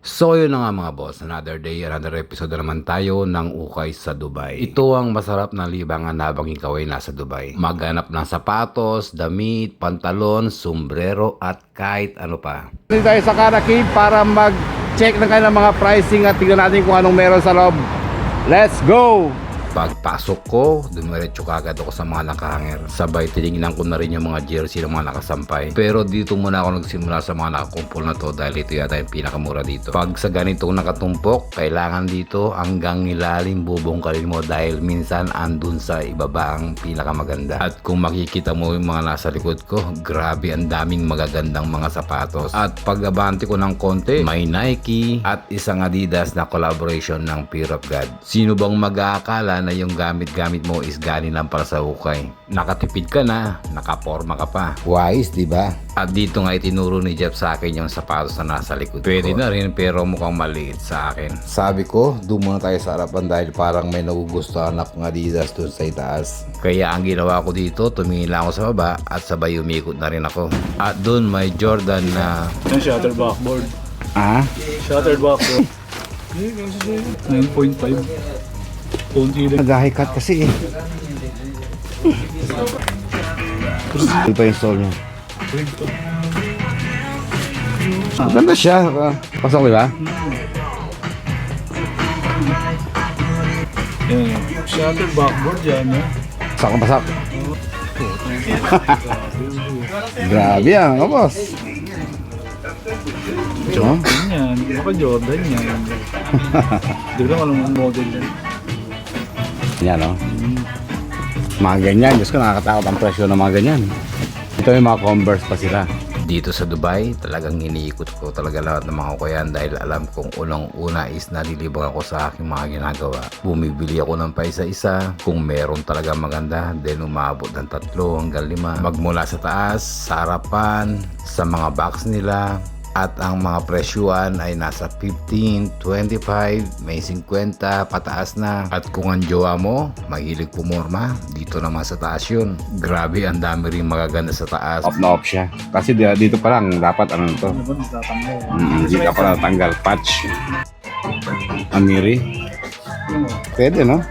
So yun na nga mga boss, another day, another episode na naman tayo ng Ukay sa Dubai. Ito ang masarap na libangan habang ikaw ay nasa Dubai. Maghanap ng sapatos, damit, pantalon, sombrero at kahit ano pa. Dito tayo sa Cara Cave para mag-check ng kanilang mga pricing at tignan natin kung anong meron sa loob. Let's go! Pagpasok ko, dumiretso kagad ako sa mga nakahanger. Sabay tinignan ko na rin yung mga jersey ng mga nakasampay. Pero dito muna ako nagsimula sa mga nakakumpol na to dahil ito yata yung pinakamura dito. Pag sa ganitong nakatumpok, kailangan dito hanggang ilalim bubungkalin mo dahil minsan andun sa ibaba ang pinakamaganda. At kung makikita mo yung mga nasa likod ko, grabe ang daming magagandang mga sapatos. At pag-abante ko ng konti, may Nike at isang Adidas na collaboration ng Fear of God. Sino bang mag-aakala na yung gamit-gamit mo is galing lang para sa ukay? Nakatipid ka na, nakaporma ka pa. Wise, di ba? At dito nga itinuro ni Jeff sa akin yung sapatos na nasa likod ko. Pwede na rin pero mukhang maliit sa akin. Sabi ko, doon muna tayo sa harapan dahil parang may nagugustuhan akong Adidas doon sa itaas. Kaya ang ginawa ko dito, tumingin lang ako sa baba at sabay umikot na rin ako. At doon may Jordan na... Yung shutter backboard. Ah? Shutter backboard. 9.5. Kunti lang. Nag-high cut kasi eh. Ito pa yung stall niya. Maganda siya. Pasok di ba? Yan. Shutter backboard yan. Pasak. Grabe yan, boss. Jordan yan. Baka Jordan yan. Hindi ko lang alam ang model yan. Yan o. Mga ganyan. Diyos ko, nakakatakot ang presyo ng mga ganyan. Ito yung mga Converse pa sila. Dito sa Dubai, talagang iniikot ko talaga lahat ng mga kuyan dahil alam kong unang-una is nalilibang ako sa aking mga ginagawa. Bumibili ako ng paisa-isa, kung meron talaga maganda, then umabot ng 3 hanggang 5. Magmula sa taas, sa harapan, sa mga box nila, at ang mga presyuan ay nasa 15, 25, may 50, pataas na. At kung ang jowa mo, mahilig pumorma, dito naman sa taas yun. Grabe, ang dami rin magaganda sa taas. Off na off siya. Kasi dito pa lang, dapat ano to. Ano ba nagtatanggal? Hindi ka pa natanggal. Patch. Amiri. Pwede no?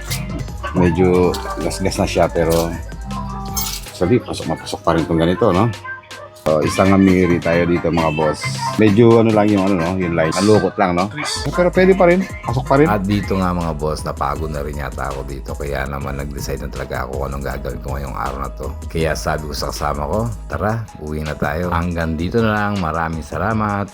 Medyo gas-gas na siya pero sabi, pasok pa rin itong ganito no? So, isang Amiri tayo dito mga boss. Medyo ano lang yung ano no, yung light. Nalukot lang no. Pero pwede pa rin. Pasok pa rin. At dito nga mga boss, napagod na rin yata ako dito. Kaya naman nag-decide na talaga ako kung anong gagawin ko ngayong araw na to. Kaya sabi ko sa kasama ko, tara, uwi na tayo. Hanggang dito na lang, maraming salamat.